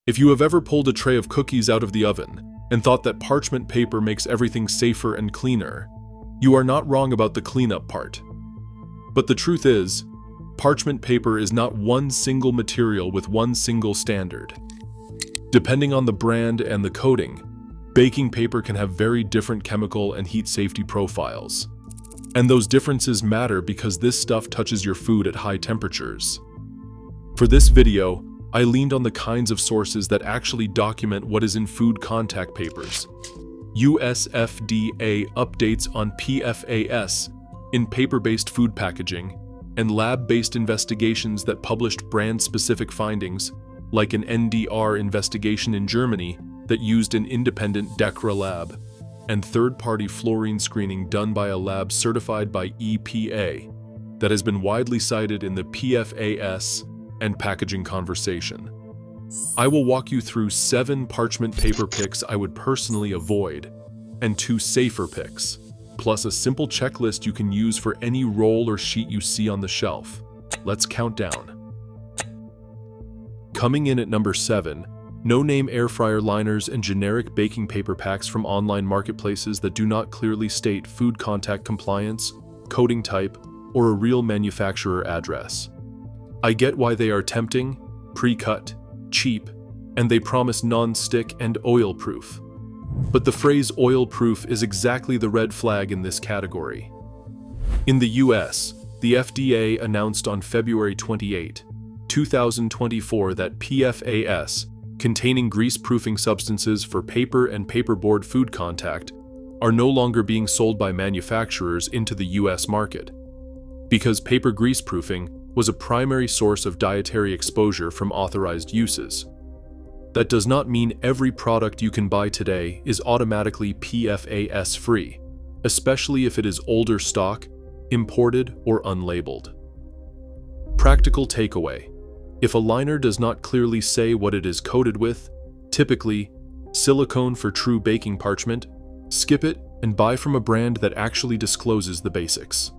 If you have ever pulled a tray of cookies out of the oven and thought that parchment paper makes everything safer and cleaner, you are not wrong about the cleanup part. But the truth is, parchment paper is not one single material with one single standard. Depending on the brand and the coating, baking paper can have very different chemical and heat safety profiles. And those differences matter because this stuff touches your food at high temperatures. For this video, I leaned on the kinds of sources that actually document what is in food contact papers. US FDA updates on PFAS in paper-based food packaging, and lab-based investigations that published brand-specific findings, like an NDR investigation in Germany that used an independent DECRA lab, and third-party fluorine screening done by a lab certified by EPA that has been widely cited in the PFAS and packaging conversation. I will walk you through 7 parchment paper picks I would personally avoid, and 2 safer picks, plus a simple checklist you can use for any roll or sheet you see on the shelf. Let's count down. Coming in at number 7, no-name air fryer liners and generic baking paper packs from online marketplaces that do not clearly state food contact compliance, coating type, or a real manufacturer address. I get why they are tempting, pre-cut, cheap, and they promise non-stick and oil-proof. But the phrase oil-proof is exactly the red flag in this category. In the US, the FDA announced on February 28, 2024 that PFAS, containing grease-proofing substances for paper and paperboard food contact, are no longer being sold by manufacturers into the US market, because paper grease-proofing was a primary source of dietary exposure from authorized uses. That does not mean every product you can buy today is automatically PFAS-free, especially if it is older stock, imported, or unlabeled. Practical takeaway: if a liner does not clearly say what it is coated with, typically silicone for true baking parchment, skip it and buy from a brand that actually discloses the basics.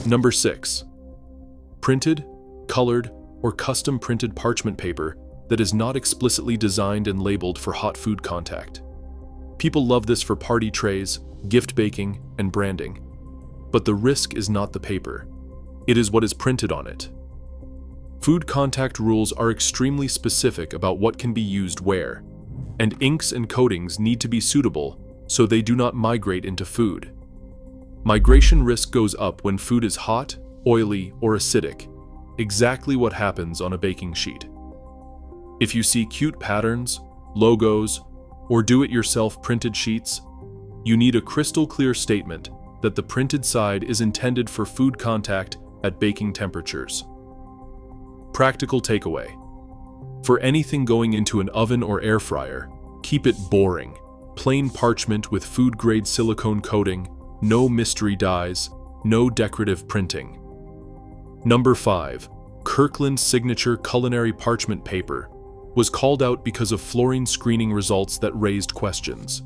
Number 6. Printed, colored, or custom printed parchment paper that is not explicitly designed and labeled for hot food contact. People love this for party trays, gift baking, and branding. But the risk is not the paper. It is what is printed on it. Food contact rules are extremely specific about what can be used where, and inks and coatings need to be suitable so they do not migrate into food. Migration risk goes up when food is hot, oily, or acidic, exactly what happens on a baking sheet. If you see cute patterns, logos, or do-it-yourself printed sheets, you need a crystal clear statement that the printed side is intended for food contact at baking temperatures. Practical takeaway: for anything going into an oven or air fryer, keep it boring. Plain parchment with food-grade silicone coating, no mystery dyes, no decorative printing. Number 5. Kirkland Signature Culinary Parchment Paper was called out because of fluorine screening results that raised questions.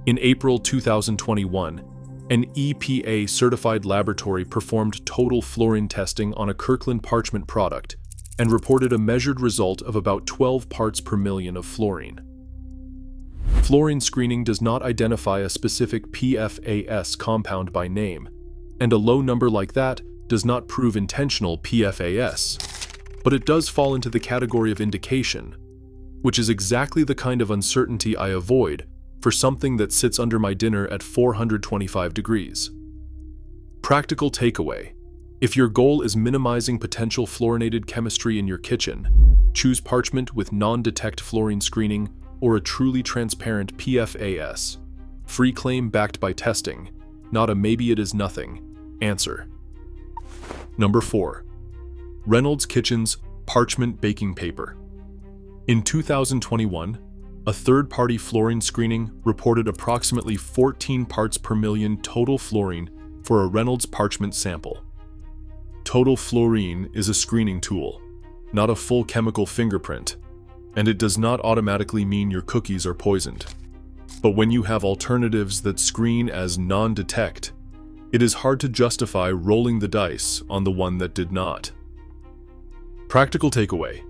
In April 2021, an EPA-certified laboratory performed total fluorine testing on a Kirkland parchment product and reported a measured result of about 12 parts per million of fluorine. Fluorine screening does not identify a specific PFAS compound by name, and a low number like that does not prove intentional PFAS, but it does fall into the category of indication, which is exactly the kind of uncertainty I avoid for something that sits under my dinner at 425 degrees. Practical takeaway: if your goal is minimizing potential fluorinated chemistry in your kitchen, choose parchment with non-detect fluorine screening or a truly transparent PFAS-free claim backed by testing, not a maybe it is nothing answer. Number 4. Reynolds Kitchens Parchment Baking Paper. In 2021, a third-party fluorine screening reported approximately 14 parts per million total fluorine for a Reynolds parchment sample. Total fluorine is a screening tool, not a full chemical fingerprint, and it does not automatically mean your cookies are poisoned. But when you have alternatives that screen as non-detect, it is hard to justify rolling the dice on the one that did not. Practical takeaway: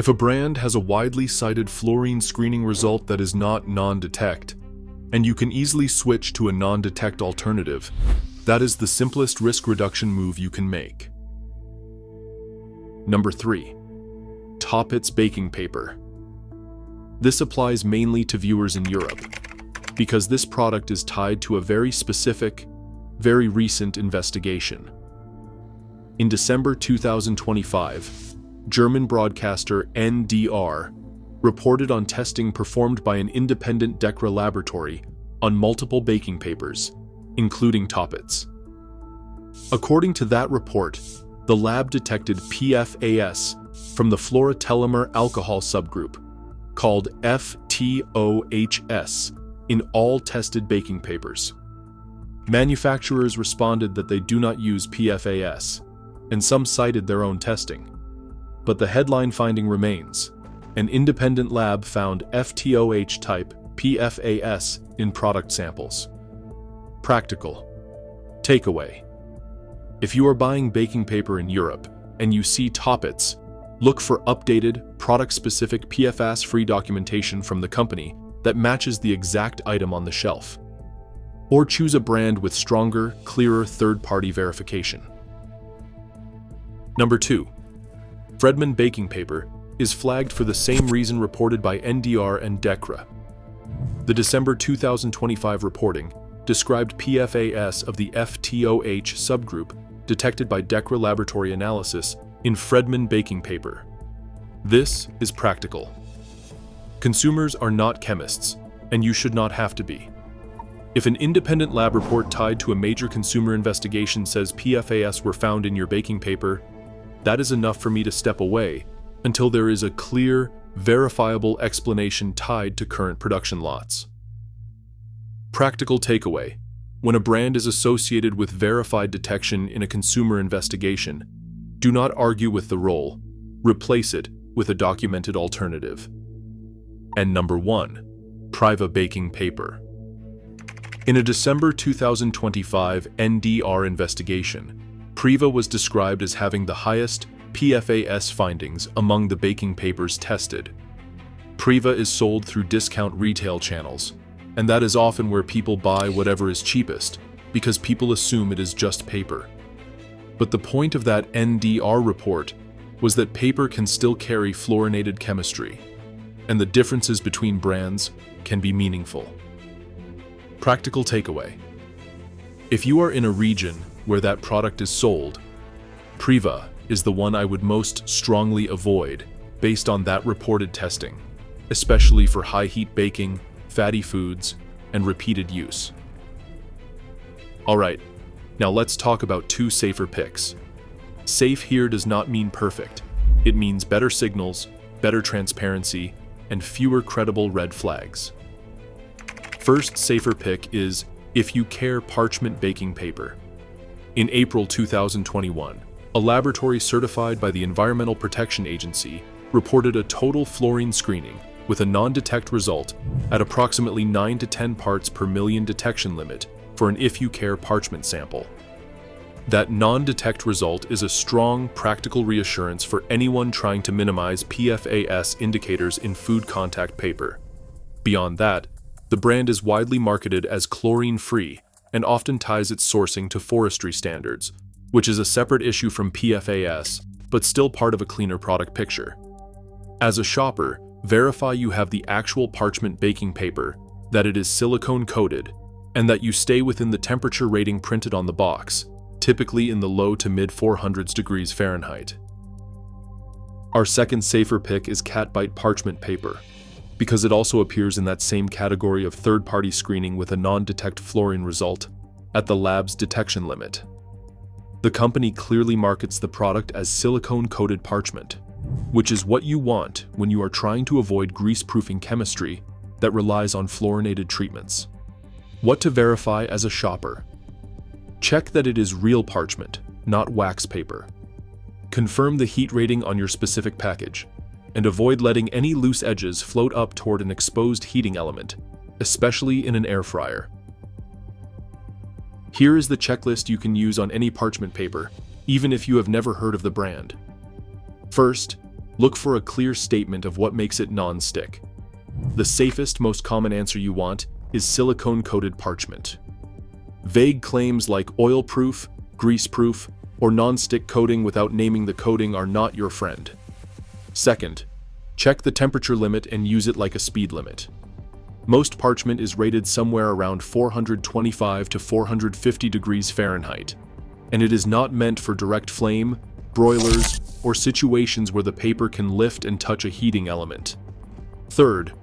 If a brand has a widely cited fluorine screening result that is not non-detect, and you can easily switch to a non-detect alternative, that is the simplest risk reduction move you can make. Number 3. Toppits baking paper. This applies mainly to viewers in Europe, because this product is tied to a very specific, very recent investigation. In December 2025, German broadcaster NDR reported on testing performed by an independent DEKRA laboratory on multiple baking papers, including Toppits. According to that report, the lab detected PFAS from the fluorotelomere alcohol subgroup, called FTOHS, in all tested baking papers. Manufacturers responded that they do not use PFAS, and some cited their own testing. But the headline finding remains: an independent lab found FTOH-type PFAS in product samples. Practical takeaway: if you are buying baking paper in Europe and you see Toppits, look for updated, product-specific PFAS-free documentation from the company that matches the exact item on the shelf. Or choose a brand with stronger, clearer third-party verification. Number 2. Fredman baking paper is flagged for the same reason reported by NDR and DEKRA. The December 2025 reporting described PFAS of the FTOH subgroup detected by DEKRA laboratory analysis in Fredman baking paper. This is practical. Consumers are not chemists, and you should not have to be. If an independent lab report tied to a major consumer investigation says PFAS were found in your baking paper, that is enough for me to step away until there is a clear, verifiable explanation tied to current production lots. Practical takeaway: when a brand is associated with verified detection in a consumer investigation, do not argue with the role, replace it with a documented alternative. And number 1, Priva baking paper. In a December 2025 NDR investigation, Priva was described as having the highest PFAS findings among the baking papers tested. Priva is sold through discount retail channels, and that is often where people buy whatever is cheapest, because people assume it is just paper. But the point of that NDR report was that paper can still carry fluorinated chemistry, and the differences between brands can be meaningful. Practical takeaway: if you are in a region where that product is sold, Priva is the one I would most strongly avoid based on that reported testing, especially for high-heat baking, fatty foods, and repeated use. Alright, now let's talk about 2 safer picks. Safe here does not mean perfect. It means better signals, better transparency, and fewer credible red flags. First safer pick is If You Care Parchment baking paper. In April 2021, a laboratory certified by the Environmental Protection Agency reported a total fluorine screening with a non-detect result at approximately 9 to 10 parts per million detection limit for an If You Care parchment sample. That non-detect result is a strong, practical reassurance for anyone trying to minimize PFAS indicators in food contact paper. Beyond that, the brand is widely marketed as chlorine-free and often ties its sourcing to forestry standards, which is a separate issue from PFAS, but still part of a cleaner product picture. As a shopper, verify you have the actual parchment baking paper, that it is silicone coated, and that you stay within the temperature rating printed on the box, typically in the low to mid 400s degrees Fahrenheit. Our second safer pick is Catbite parchment paper, because it also appears in that same category of third-party screening with a non-detect fluorine result at the lab's detection limit. The company clearly markets the product as silicone-coated parchment, which is what you want when you are trying to avoid grease-proofing chemistry that relies on fluorinated treatments. What to verify as a shopper? Check that it is real parchment, not wax paper. Confirm the heat rating on your specific package, and avoid letting any loose edges float up toward an exposed heating element, especially in an air fryer. Here is the checklist you can use on any parchment paper, even if you have never heard of the brand. First, Look for a clear statement of what makes it non-stick. The safest, most common answer you want is silicone-coated parchment. Vague claims like oil-proof, grease-proof, or non-stick coating without naming the coating are not your friend. Second, check the temperature limit and use it like a speed limit. Most parchment is rated somewhere around 425 to 450 degrees Fahrenheit, and it is not meant for direct flame, broilers, or situations where the paper can lift and touch a heating element. Third,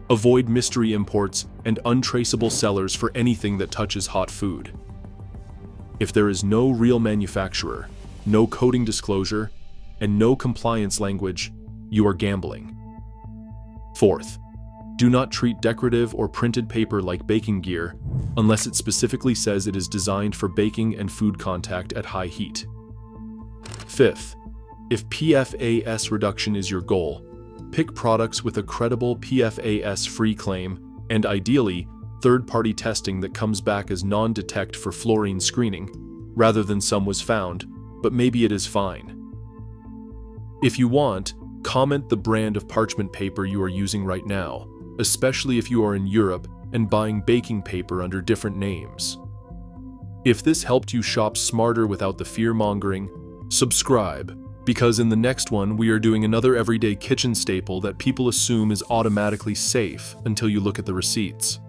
avoid mystery imports and untraceable sellers for anything that touches hot food. If there is no real manufacturer, no coating disclosure, and no compliance language, you are gambling. Fourth, do not treat decorative or printed paper like baking gear unless it specifically says it is designed for baking and food contact at high heat. Fifth, if PFAS reduction is your goal, pick products with a credible PFAS-free claim and ideally, third-party testing that comes back as non-detect for fluorine screening, rather than some was found, but maybe it is fine. If you want, comment the brand of parchment paper you are using right now, especially if you are in Europe and buying baking paper under different names. If this helped you shop smarter without the fear-mongering, subscribe, because in the next one we are doing another everyday kitchen staple that people assume is automatically safe until you look at the receipts.